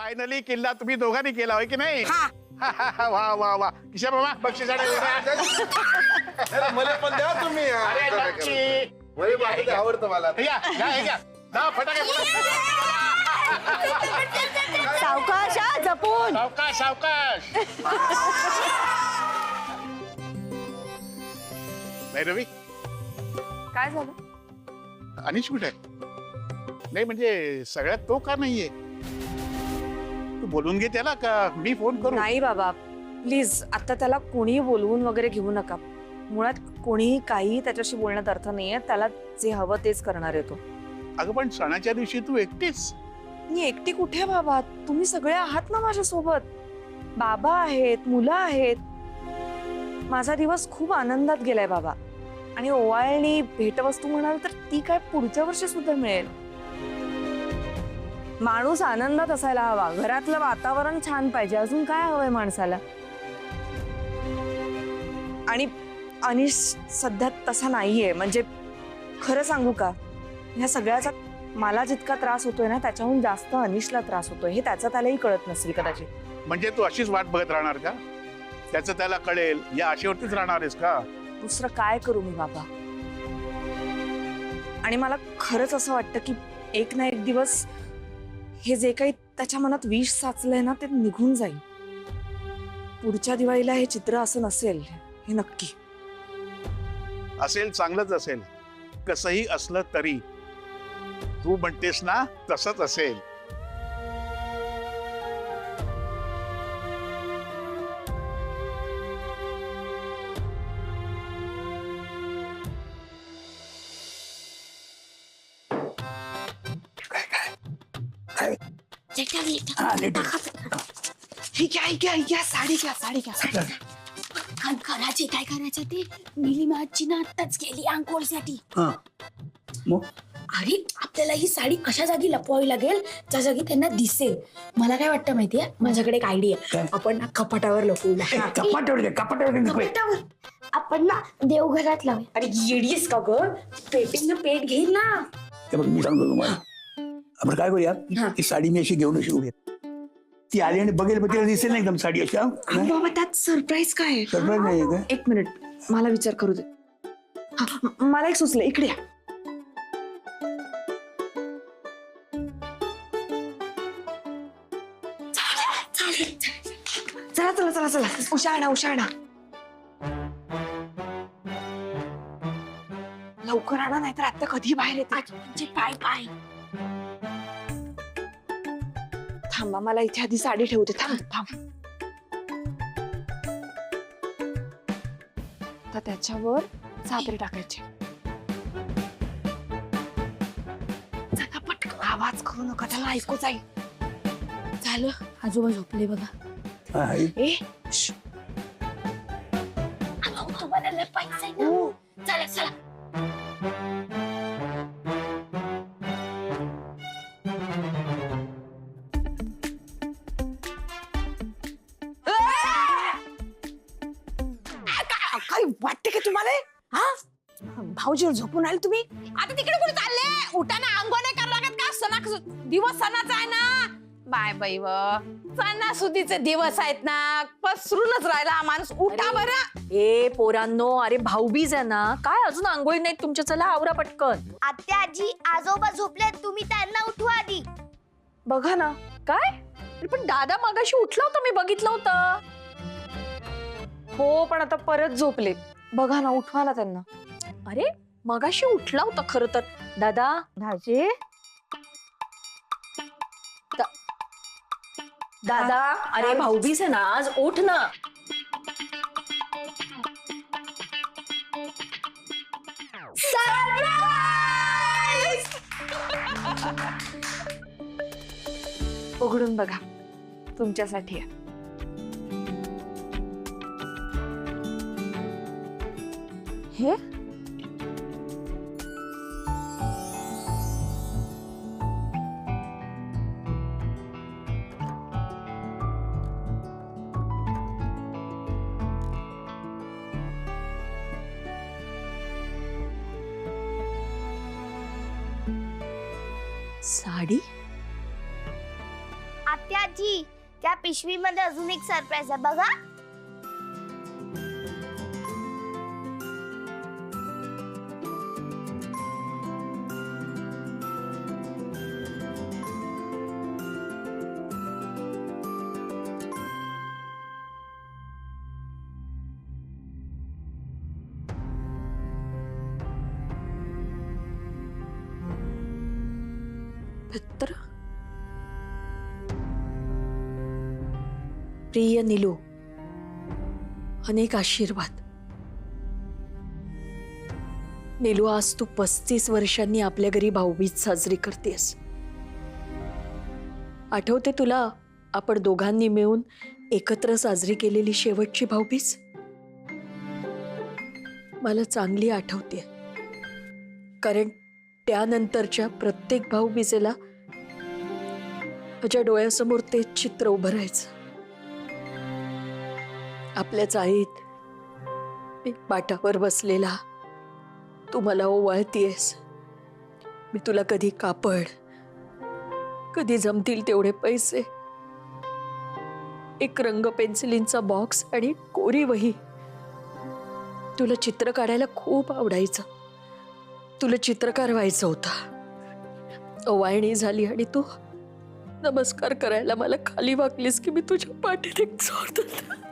Finally किल्ला तुम्ही दोघांनी केला होय की नाही? हा. वा वा वा किशोर बाबा बक्षीस मला पण द्या तुम्ही आवडतं मला. फटाके सावकाश हा, जपून. सावकाश सावकाश. नाही रवी, काय झालं? अनिश कुठे आहे? नाही म्हणजे सगळ्यात तो का नाहीये? तू बोलून घे त्याला का मी फोन करू? नाही बाबा, प्लीज आता त्याला कोणीही बोलवून वगैरे घेऊ नका. मुळात कोणीही काही त्याच्याशी बोलण्यात अर्थ नाहीये. त्याला जे हवं तेच करणार आहे तो. अगं पण सणाच्या दिवशी तू एकटीच. मी एकटी कुठे बाबा? तुम्ही सगळे आहात ना माझ्या सोबत. बाबा आहेत, मुलं आहेत. माझा दिवस खूप आनंदात गेलाय बाबा. आणि ओवाळणी भेटवस्तू म्हणाल तर ती काय पुढच्या वर्षी सुद्धा मिळेल. माणूस आनंदात असायला हवा. घरातलं वातावरण छान पाहिजे. अजून काय हवंय माणसाला? आणि अनिश सध्या तसा नाहीये. म्हणजे खरं सांगू का, ह्या सगळ्याचा मला जितका त्रास होतोय ना त्याच्याहून जास्त अनिशला त्रास होतोय. हे त्याचं त्यालाही कळत नसेल कदाचित. म्हणजे तू अशीच वाट बघत राहणार का? त्याचं त्याला कळेल या आशेवरतीच राहणार आहेस का? दुसरं काय करू मी बाबा? आणि मला खरंच असं वाटतं की एक ना एक दिवस हे जे काही त्याच्या मनात विष साचलंय ना ते निघून जाईल. पुढच्या दिवाळीला हे चित्र असं नसेल हे नक्की. असेल, चांगलंच असेल. कसंही असलं तरी तू म्हणतेस ना तसंच असेल. साडी घ्या. करायचे काय करायचं ते निलिमा आजी ना आत्ताच गेली अंघोळीसाठी. अरे आपल्याला ही साडी अशा जागी लपवावी लागेल ज्या जागी त्यांना दिसेल. मला काय वाटतं माहितीये, माझ्याकडे एक आयडिया. आपण ना कपाटावर लपवूया. कपाटावर आपण ना देवघरात लावूया. अरे येडीस का ग? पेटींना पेट घेईल ना. मी सांगतो तुम्हाला, आपण काय करूया, ती साडी मी अशी घेऊन अशी उभी. ती आली आणि बघेल पण तिला दिसेल ना एकदम साडी अशा. बाबा त्यात सरप्राईज काय आहे? सरप्राईज नाही का? एक मिनिट मला विचार करू दे. मला एक सुचलं, इकडे या. चला उशाळा लवकर आणा, नाहीतर आता कधी बाहेर येते. पाय थांबा, मला इथे आधी साडी ठेवते. थांब. तर त्याच्यावर चादरी टाकायची. चला पटकन, आवाज करू नका, त्याला ऐकू जाईल. झालं, आजोबा झोपले बघा. ए तुम्हाला लपायचंय ना. चला काय वाटते का तुम्हाला? हा, भाऊजीवर झोपून आले तुम्ही? आता तिकडे कुठे चालले? उठाना, अंघोळ नाही करावं लागत का? सणा दिवस सणाचा आहे ना. बाय बाई व सणासुदीचे दिवस आहेत ना, पसरूनच राहिला माणूस. उठा बरं. ए पोरांनो, अरे भाऊबीज आहे ना, काय अजून आंघोळी नाही तुमच्या? चला आवरा पटकन. आत्या आजी आजोबा झोपले, तुम्ही त्यांना उठवा आधी. बघा ना. काय? पण दादा मगाशी उठला होता, मी बघितलं होतं. हो पण आता परत झोपले. बघा ना, उठवा ना त्यांना. अरे मगाशी उठला होता खरं तर दादा. दाजे दादा, अरे भाऊबीज आहे ना आज, उठ ना. उघडून बघा, तुमच्यासाठी आहे. हे साडी. स्वाती आजी, त्या पिशवीमध्ये अजून एक सरप्राईज आहे बघा. पत्र. प्रिय नीलू, अनेक आशीर्वाद. नीलू, आज तू 35 वर्षांनी आपल्या घरी भाऊबीज साजरी करतेस. आठवते तुला आपण दोघांनी मिळून एकत्र साजरी केलेली शेवटची भाऊबीज? मला चांगली आठवते, कारण त्यानंतरच्या प्रत्येक भाऊबीजेला माझ्या डोळ्यासमोर तेच चित्र उभं राहायचं. आपल्या चाळीत मी पाटावर बसलेला, तू मला ओवाळतीयस. मी तुला कधी कापड, कधी जमतील तेवढे पैसे, एक रंग पेन्सिलींचा बॉक्स आणि कोरी वही. तुला चित्र काढायला खूप आवडायचं. तुला चित्रकार व्हायचं होतं. ओवाळणी झाली आणि तू नमस्कार करायला मला खाली वाकलीस की मी तुझ्या पाठीत एक जोरदार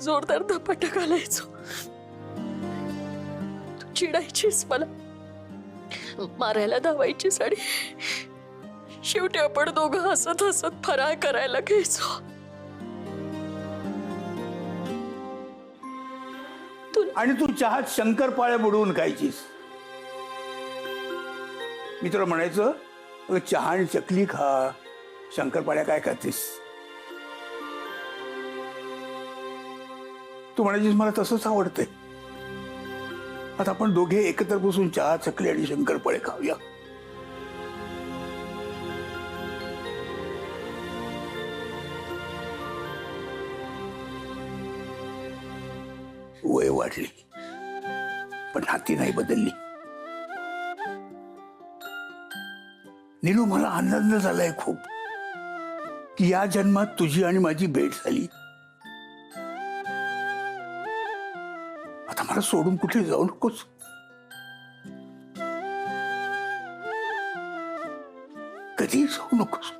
जोरदार धपाटा घालायचो. तू चिडायचीस मला, मारायला धावायचीस आणि शेवटी आपण दोघं हसत हसत फराळ करायला घ्यायचो. आणि तू चहात शंकरपाळ्या बुडवून खायचीस. मी तुला म्हणायचं, अगं चहा आणि चकली खा, शंकरपाळ्या काय खातेस? तू म्हणायचीस मला तसंच आवडतंय. आता आपण दोघे एकत्र बसून चहा, चकली आणि शंकरपाळे खाऊया. वय वाढली पण नाती नाही बदलली. नीलू, मला आनंद झालाय खूप की या जन्मात तुझी आणि माझी भेट झाली. आता मला सोडून कुठे जाऊ नकोस. कधी जाऊ नकोस.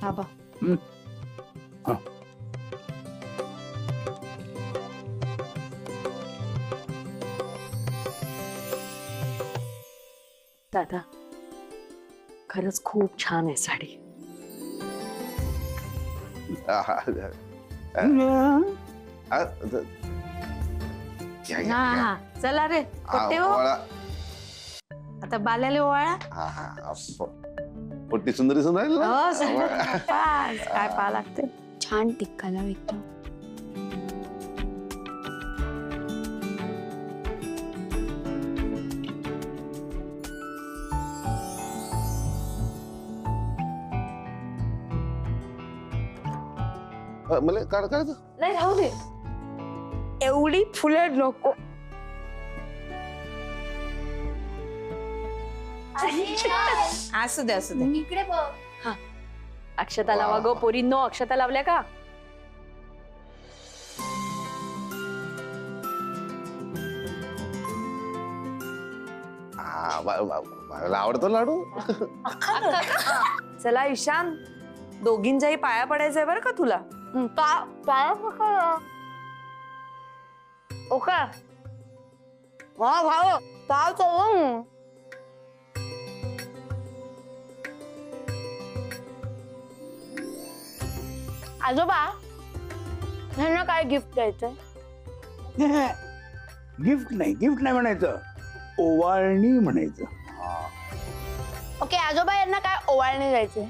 बाबा, हा. दादा, खरंच खूप छान आहे साडी. हा चला रे पोट्टे हो. आता बाल्याला ओवाळा. पोट्टी सुंदरी सुंदर हो काय पा लागते. छान टिक्काला व्यक्त. मला काढायचं नाही, राहू दे. एवढी फुलं नको. असू दे असू दे. इकडे बघ. अक्षता लावा गो पोरींनो, अक्षता लावल्या का? मला आवडतो लाडू. चला ईशान, दोघींच्याही पाया पडायचंय बरं का तुला. ओके हा भाऊ काय करू आजोबा ह्यांना काय गिफ्ट द्यायचंय? गिफ्ट नाही म्हणायचं, ओवाळणी म्हणायचं. ओके आजोबा यांना काय ओवाळणी द्यायचंय?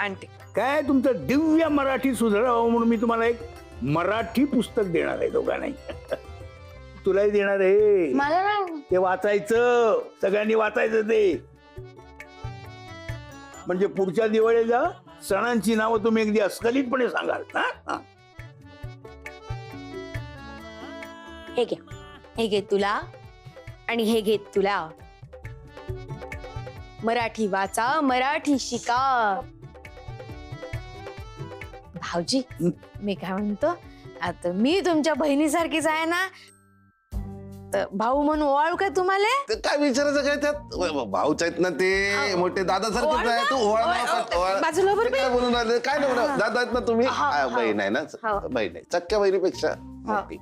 आंटी काय तुमचं दिव्य मराठी सुधारावं म्हणून मी तुम्हाला एक मराठी पुस्तक देणार आहे दोघांनाही. तुलाही देणार आहे. मला नाही ते वाचायचं, सगळ्यांनी वाचायचं ते. म्हणजे पुढच्या दिवाळीला सणांची नावं तुम्ही अगदी अस्खलितपणे सांगाल. हा? हे घे, हे घे तुला आणि हे घे तुला. मराठी वाचा, मराठी शिका. भाऊजी हं? मी काय म्हणतो, आता मी तुमच्या बहिणीसारखीच आहे ना, तर भाऊ म्हणून ओवाळू काय तुम्हाला? ते काय विचारायचं काय त्यात? भाऊच आहेत ना ते, मोठे दादासारखेच आहे. तू ओवाळ बाजूला बरं काय बोलून राहिले? काय नाही म्हणा, दादा आहेत ना तुम्ही. हा, हा. बहीण आहे ना, हा. बहीण आहे, सख्या बहिणीपेक्षा मोठी.